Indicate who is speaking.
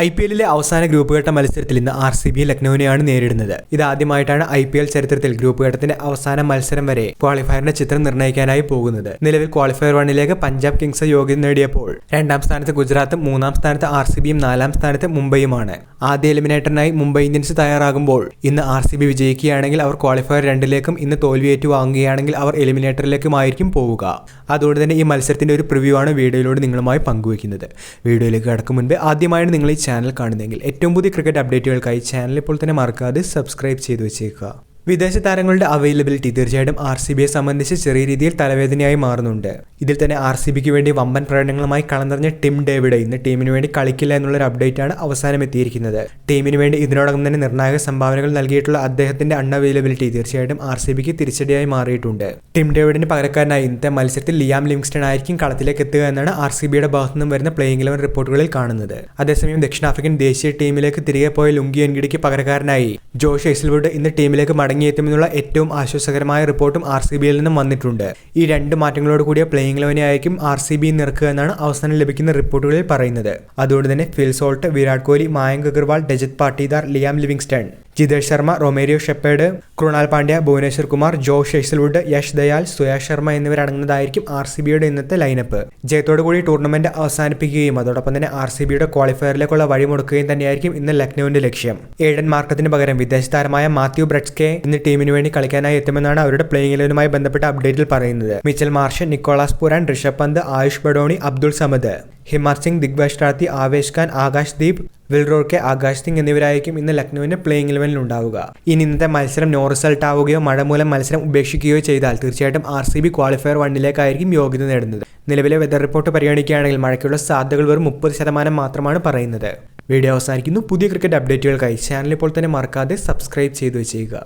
Speaker 1: IPL അവസാന group ഘട്ട മത്സരത്തിൽ ഇന്ന് RCB ലക്നൌവിനെയാണ് നേരിടുന്നത്. ഇതാദ്യമായിട്ടാണ് IPL ചരിത്രത്തിൽ ഗ്രൂപ്പ് ഘട്ടത്തിന്റെ അവസാന മത്സരം വരെ ക്വാളിഫയറിന്റെ ചിത്രം നിർണ്ണയിക്കാനായി പോകുന്നത്. നിലവിൽ ക്വാളിഫയർ 1 പഞ്ചാബ് കിങ്സ് യോഗ്യത നേടിയപ്പോൾ രണ്ടാം സ്ഥാനത്ത് ഗുജറാത്തും മൂന്നാം സ്ഥാനത്ത് RCBയും നാലാം സ്ഥാനത്ത് മുംബൈയുമാണ്. ആദ്യ എലിമിനേറ്ററിനായി മുംബൈ ഇന്ത്യൻസ് തയ്യാറാകുമ്പോൾ ഇന്ന് RCB വിജയിക്കുകയാണെങ്കിൽ അവർ ക്വാളിഫയർ 2ലേക്കും ഇന്ന് തോൽവിയേറ്റു വാങ്ങുകയാണെങ്കിൽ അവർ എലിമിനേറ്ററിലേക്കുമായിരിക്കും പോവുക. അതുകൊണ്ട് തന്നെ ഈ മത്സരത്തിന്റെ ഒരു പ്രിവ്യൂ ആണ് വീഡിയോയിലൂടെ നിങ്ങളുമായി പങ്കുവയ്ക്കുന്നത്. വീഡിയോയിലേക്ക് കടക്കും മുൻപ് ആദ്യമായാണ് നിങ്ങൾ ഈ ചാനൽ കാണുന്നെങ്കിൽ ഏറ്റവും പുതിയ ക്രിക്കറ്റ് അപ്ഡേറ്റുകൾക്കായി ചാനൽ ഇപ്പോൾ തന്നെ മറക്കാതെ സബ്സ്ക്രൈബ് ചെയ്തു വെച്ചേക്കുക. വിദേശ താരങ്ങളുടെ അവൈലബിലിറ്റി തീർച്ചയായിട്ടും RCBയെ സംബന്ധിച്ച് ചെറിയ രീതിയിൽ തലവേദനയായി മാറുന്നുണ്ട്. ഇതിൽ തന്നെ RCBക്ക് വേണ്ടി വമ്പൻ പ്രകടനങ്ങളുമായി കളനിറഞ്ഞ ടിം ഡേവിഡ് ഇന്ന് ടീമിന് വേണ്ടി കളിക്കില്ല എന്നുള്ളൊരു അപ്ഡേറ്റാണ് അവസാനം എത്തിയിരിക്കുന്നത്. ടീമിന് വേണ്ടി ഇതിനോടകം തന്നെ നിർണായക സംഭാവനകൾ നൽകിയിട്ടുള്ള അദ്ദേഹത്തിന്റെ അൺഅവൈലബിലിറ്റി തീർച്ചയായിട്ടും RCBക്ക് തിരിച്ചടിയായി മാറിയിട്ടുണ്ട്. ടിം ഡേവിഡിന് പകരക്കാരനായി ഇന്നത്തെ മത്സരത്തിൽ ലിയാം ലിവിങ്സ്റ്റൺ ആയിരിക്കും കളത്തിലേക്ക് എത്തുക എന്നാണ് RCBയുടെ ഭാഗത്തു നിന്നും വരുന്ന പ്ലേയിങ് 11 റിപ്പോർട്ടുകളിൽ കാണുന്നത്. അതേസമയം ദക്ഷിണാഫ്രിക്കൻ ദേശീയ ടീമിലേക്ക് തിരികെ പോയ ലുങ്കി എൻഗിഡിക്ക് പകരക്കാരനായി ജോഷ് ഹേസൽവുഡ് ഇന്ന് ടീമിലേക്ക് മടങ്ങിയെത്തുമെന്നുള്ള ഏറ്റവും ആശ്വാസകരമായ റിപ്പോർട്ടും RCBയിൽ നിന്നും വന്നിട്ടുണ്ട്. ഈ രണ്ട് മാറ്റങ്ങളോട് കൂടിയ പ്ലേയിങ് 11 ആയിരിക്കും RCB നിറക്കുക എന്നാണ് അവസാനം ലഭിക്കുന്ന റിപ്പോർട്ടുകളിൽ പറയുന്നത്. അതുകൊണ്ട് തന്നെ Phil Salt, Virat Kohli, Mayank Agarwal, Rajat Patidar, Liam Livingstone, Jitesh Sharma, Romario Shepherd, Krunal Pandya, Bhuvneshwar Kumar, Josh Hazlewood, Yash Dayal, Suyash Sharma എന്നിവരടങ്ങുന്നതായിരിക്കും RCBയുടെ ഇന്നത്തെ ലൈനപ്പ്. ജയത്തോടുകൂടി ടൂർണമെന്റ് അവസാനിപ്പിക്കുകയും അതോടൊപ്പം തന്നെ RCBയുടെ ക്വാളിഫയറിലേക്കുള്ള വഴിമുടക്കുകയും തന്നെയായിരിക്കും ഇന്ന് ലക്നൌവിന്റെ ലക്ഷ്യം. ഏഡൻ മാർക്കത്തിന് പകരം വിദേശ താരമായ മാത്യു ബ്രഡ്സ്കെ ഇന്ന് ടീമിന് വേണ്ടി കളിക്കാനായി എത്തുമെന്നാണ് അവരുടെ പ്ലേയിങ് 11മായി ബന്ധപ്പെട്ട അപ്ഡേറ്റിൽ പറയുന്നത്. Mitchell Marsh, Nicholas Pooran, Rishabh Pant, Ayush Badoni, Abdul Samad, Himmat Singh, Digvesh Rathi, Avesh Khan, Akash Deep, Will O'Rourke, Akash Singh എന്നിവരായിരിക്കും ഇന്ന് ലക്നൌവിന്റെ പ്ലേയിങ് 11ൽ ഉണ്ടാവുക. ഇനി ഇന്നത്തെ മത്സരം നോ റിസൾട്ട് ആവുകയോ മഴ മൂലം മത്സരം ഉപേക്ഷിക്കുകയോ ചെയ്താൽ തീർച്ചയായിട്ടും RCB ക്വാളിഫയർ 1ലേക്കായിരിക്കും യോഗ്യത നേടുന്നത്. നിലവിലെ വെതർ റിപ്പോർട്ട് പരിഗണിക്കുകയാണെങ്കിൽ മഴയ്ക്കുള്ള സാധ്യതകൾ വെറും 30% മാത്രമാണ് പറയുന്നത്. വീഡിയോ അവസാനിക്കുന്നു. പുതിയ ക്രിക്കറ്റ് അപ്ഡേറ്റുകൾക്കായി ചാനൽ ഇപ്പോൾ തന്നെ മറക്കാതെ സബ്സ്ക്രൈബ് ചെയ്തു വെച്ചേക്കുക.